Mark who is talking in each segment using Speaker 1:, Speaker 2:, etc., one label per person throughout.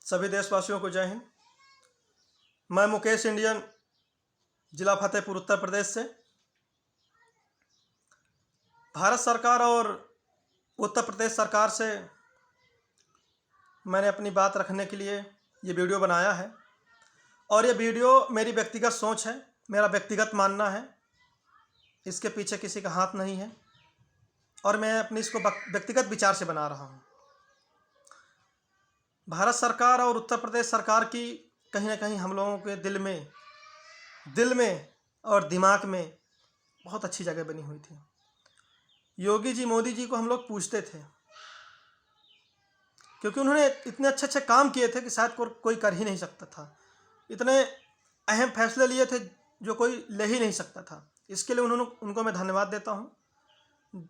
Speaker 1: सभी देशवासियों को जय हिंद। मैं मुकेश इंडियन, जिला फतेहपुर, उत्तर प्रदेश से। भारत सरकार और उत्तर प्रदेश सरकार से मैंने अपनी बात रखने के लिए ये वीडियो बनाया है और ये वीडियो मेरी व्यक्तिगत सोच है, मेरा व्यक्तिगत मानना है। इसके पीछे किसी का हाथ नहीं है और मैं अपनी इसको व्यक्तिगत विचार से बना रहा हूँ। भारत सरकार और उत्तर प्रदेश सरकार की कहीं ना कहीं हम लोगों के दिल में और दिमाग में बहुत अच्छी जगह बनी हुई थी। योगी जी, मोदी जी को हम लोग पूछते थे क्योंकि उन्होंने इतने अच्छे अच्छे काम किए थे कि शायद कोई कर ही नहीं सकता था। इतने अहम फैसले लिए थे जो कोई ले ही नहीं सकता था। इसके लिए उनको मैं धन्यवाद देता हूँ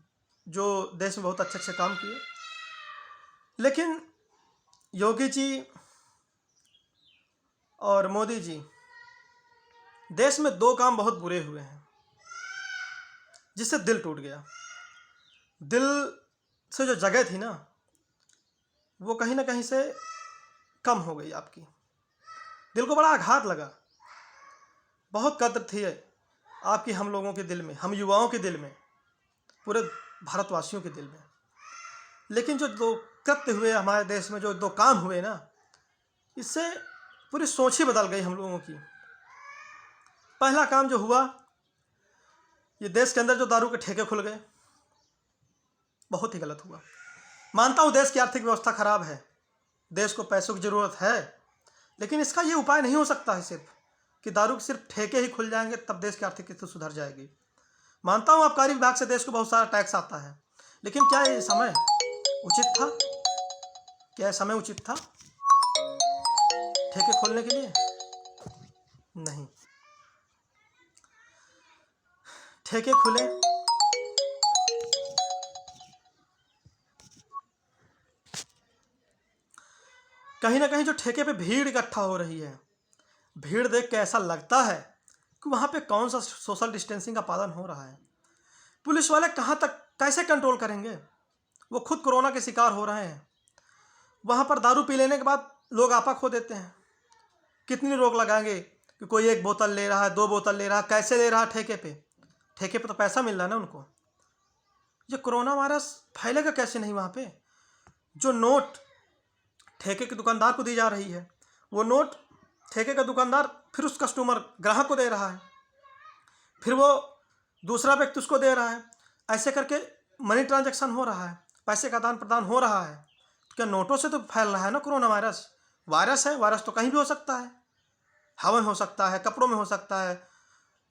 Speaker 1: जो देश में बहुत अच्छे अच्छे काम किए। लेकिन योगी जी और मोदी जी, देश में दो काम बहुत बुरे हुए हैं जिससे दिल टूट गया। दिल से जो जगह थी ना, वो कहीं ना कहीं से कम हो गई। आपकी दिल को बड़ा आघात लगा। बहुत कद्र थी आपकी हम लोगों के दिल में, हम युवाओं के दिल में, पूरे भारतवासियों के दिल में। लेकिन जो दो कृत्य हुए हमारे देश में, जो दो काम हुए ना, इससे पूरी सोच ही बदल गई हम लोगों की। पहला काम जो हुआ, ये देश के अंदर जो दारू के ठेके खुल गए, बहुत ही गलत हुआ। मानता हूँ देश की आर्थिक व्यवस्था खराब है, देश को पैसों की ज़रूरत है, लेकिन इसका ये उपाय नहीं हो सकता है सिर्फ कि दारू के सिर्फ ठेके ही खुल जाएंगे तब देश की आर्थिक स्थिति सुधर जाएगी। मानता हूँ आबकारी विभाग से देश को बहुत सारा टैक्स आता है, लेकिन क्या ये समय उचित था? क्या समय उचित था ठेके खोलने के लिए? नहीं। ठेके खुले, कहीं ना कहीं जो ठेके पे भीड़ इकट्ठा हो रही है, भीड़ देख के ऐसा लगता है कि वहाँ पे कौन सा सोशल डिस्टेंसिंग का पालन हो रहा है। पुलिस वाले कहाँ तक कैसे कंट्रोल करेंगे? वो खुद कोरोना के शिकार हो रहे हैं। वहाँ पर दारू पी लेने के बाद लोग आपा खो देते हैं। कितनी रोक लगाएंगे कि कोई एक बोतल ले रहा है, दो बोतल ले रहा है, कैसे ले रहा है? ठेके पे तो पैसा मिल रहा है ना उनको। ये कोरोना वायरस फैलेगा कैसे नहीं वहाँ पे? जो नोट ठेके के दुकानदार को दी जा रही है, वो नोट ठेके का दुकानदार फिर उस कस्टमर ग्राहक को दे रहा है, फिर वो दूसरा व्यक्ति उसको दे रहा है। ऐसे करके मनी ट्रांजैक्शन हो रहा है, पैसे का आदान प्रदान हो रहा है। क्या नोटों से तो फैल रहा है ना कोरोना वायरस? वायरस है, वायरस तो कहीं भी हो सकता है, हवा में हो सकता है, कपड़ों में हो सकता है,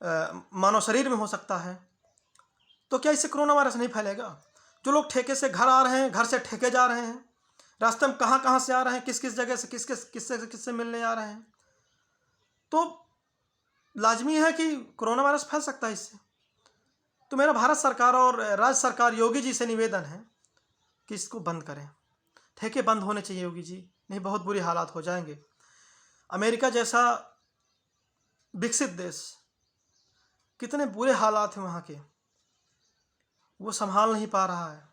Speaker 1: मानव शरीर में हो सकता है। तो क्या इससे कोरोना वायरस नहीं फैलेगा? जो लोग ठेके से घर आ रहे हैं, घर से ठेके जा रहे हैं, रास्ते में कहाँ कहाँ से आ रहे हैं, किस किस जगह से किससे मिलने आ रहे हैं, तो लाजमी है कि कोरोना वायरस फैल सकता है इससे। तो मेरा भारत सरकार और राज्य सरकार, योगी जी से निवेदन है कि इसको बंद करें। ठेके बंद होने चाहिए योगी जी, नहीं बहुत बुरी हालात हो जाएंगे। अमेरिका जैसा विकसित देश, कितने बुरे हालात हैं वहाँ के, वो संभाल नहीं पा रहा है।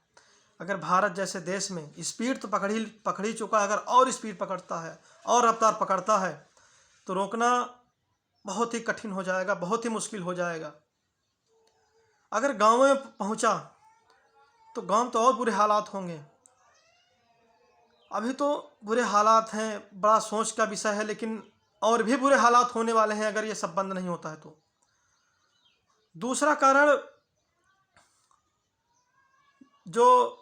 Speaker 1: अगर भारत जैसे देश में स्पीड तो पकड़ ही चुका है, अगर और स्पीड पकड़ता है और रफ्तार पकड़ता है तो रोकना बहुत ही कठिन हो जाएगा, बहुत ही मुश्किल हो जाएगा। अगर गाँव में पहुँचा तो गाँव तो और बुरे हालात होंगे। अभी तो बुरे हालात हैं, बड़ा सोच का विषय है, लेकिन और भी बुरे हालात होने वाले हैं अगर ये सब बंद नहीं होता है तो। दूसरा कारण, जो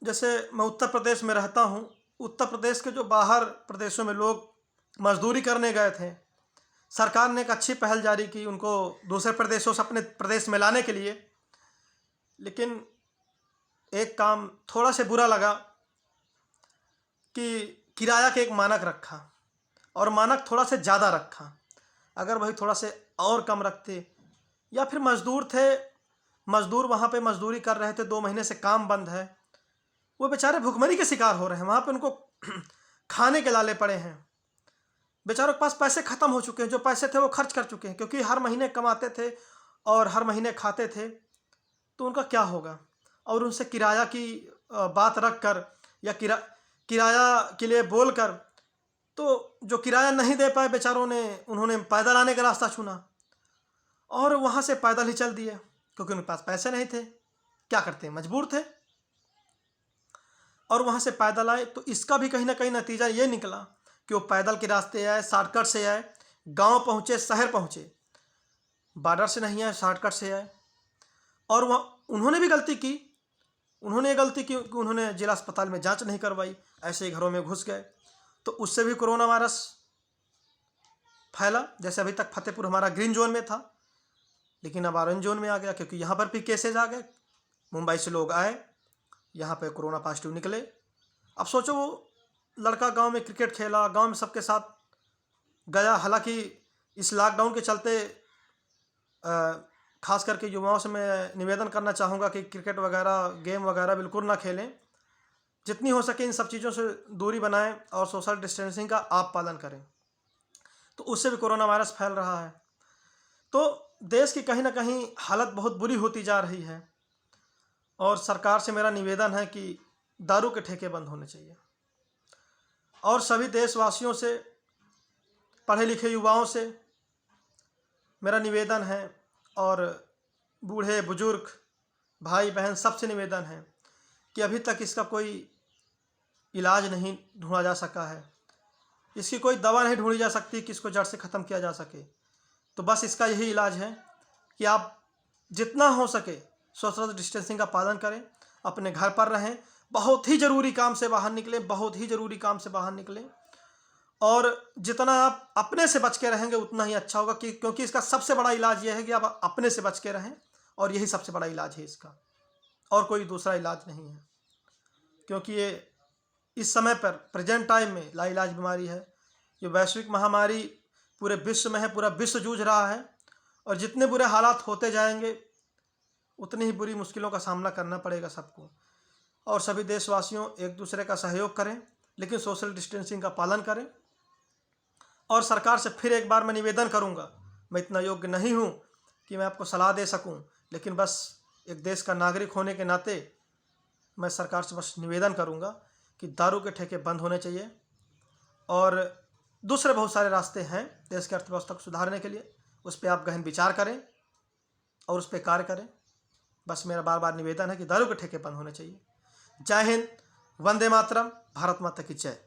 Speaker 1: जैसे मैं उत्तर प्रदेश में रहता हूँ, उत्तर प्रदेश के जो बाहर प्रदेशों में लोग मजदूरी करने गए थे, सरकार ने एक अच्छी पहल जारी की उनको दूसरे प्रदेशों से अपने प्रदेश में लाने के लिए। लेकिन एक काम थोड़ा से बुरा लगा कि किराया के एक मानक रखा और मानक थोड़ा से ज़्यादा रखा। अगर वही थोड़ा से और कम रखते, या फिर मजदूर वहाँ पे मजदूरी कर रहे थे, 2 महीने से काम बंद है, वो बेचारे भुखमरी के शिकार हो रहे हैं, वहाँ पे उनको खाने के लाले पड़े हैं। बेचारों के पास पैसे ख़त्म हो चुके हैं, जो पैसे थे वो खर्च कर चुके हैं, क्योंकि हर महीने कमाते थे और हर महीने खाते थे, तो उनका क्या होगा? और उनसे किराया की बात रख कर या किराया के लिए बोलकर तो जो किराया नहीं दे पाए बेचारों ने, उन्होंने पैदल आने का रास्ता चुना और वहाँ से पैदल ही चल दिए, क्योंकि उनके पास पैसे नहीं थे। क्या करते, मजबूर थे, और वहाँ से पैदल आए। तो इसका भी कहीं ना कहीं नतीजा ये निकला कि वो पैदल के रास्ते आए, शॉर्टकट से आए, गांव पहुँचे, शहर पहुँचे, बॉर्डर से नहीं आए, शॉर्टकट से आए। और वह उन्होंने भी गलती की, उन्होंने ये गलती की कि उन्होंने जिला अस्पताल में जांच नहीं करवाई, ऐसे ही घरों में घुस गए। तो उससे भी कोरोना वायरस फैला। जैसे अभी तक फतेहपुर हमारा ग्रीन जोन में था, लेकिन अब ऑरेंज जोन में आ गया, क्योंकि यहाँ पर भी केसेज आ गए। मुंबई से लोग आए, यहाँ पे कोरोना पॉजिटिव निकले। अब सोचो, वो लड़का गांव में क्रिकेट खेला, गांव में सबके साथ गया। हालांकि इस लॉकडाउन के चलते खास करके युवाओं से मैं निवेदन करना चाहूँगा कि क्रिकेट वगैरह, गेम वगैरह बिल्कुल ना खेलें। जितनी हो सके इन सब चीज़ों से दूरी बनाएं और सोशल डिस्टेंसिंग का आप पालन करें, तो उससे भी कोरोना वायरस फैल रहा है। तो देश की कहीं ना कहीं हालत बहुत बुरी होती जा रही है, और सरकार से मेरा निवेदन है कि दारू के ठेके बंद होने चाहिए। और सभी देशवासियों से, पढ़े लिखे युवाओं से मेरा निवेदन है, और बूढ़े बुजुर्ग भाई बहन सबसे निवेदन है कि अभी तक इसका कोई इलाज नहीं ढूंढा जा सका है, इसकी कोई दवा नहीं ढूंढी जा सकती कि इसको जड़ से ख़त्म किया जा सके। तो बस इसका यही इलाज है कि आप जितना हो सके सोशल डिस्टेंसिंग का पालन करें, अपने घर पर रहें, बहुत ही ज़रूरी काम से बाहर निकलें, बहुत ही ज़रूरी काम से बाहर निकलें। और जितना आप अपने से बच के रहेंगे उतना ही अच्छा होगा, क्योंकि इसका सबसे बड़ा इलाज यह है कि आप अपने से बच के रहें, और यही सबसे बड़ा इलाज है इसका, और कोई दूसरा इलाज नहीं है। क्योंकि ये इस समय पर प्रेजेंट टाइम में लाइलाज बीमारी है। ये वैश्विक महामारी पूरे विश्व में है, पूरा विश्व जूझ रहा है, और जितने बुरे हालात होते जाएंगे उतनी ही बुरी मुश्किलों का सामना करना पड़ेगा सबको। और सभी देशवासियों एक दूसरे का सहयोग करें, लेकिन सोशल डिस्टेंसिंग का पालन करें। और सरकार से फिर एक बार मैं निवेदन करूंगा, मैं इतना योग्य नहीं हूं कि मैं आपको सलाह दे सकूं, लेकिन बस एक देश का नागरिक होने के नाते मैं सरकार से बस निवेदन करूंगा कि दारू के ठेके बंद होने चाहिए, और दूसरे बहुत सारे रास्ते हैं देश की अर्थव्यवस्था को सुधारने के लिए, उस पर आप गहन विचार करें और उस पर कार्य करें। बस मेरा बार बार निवेदन है कि दारू के ठेके बंद होने चाहिए। जय हिंद, वंदे मातरम, भारत माता की जय।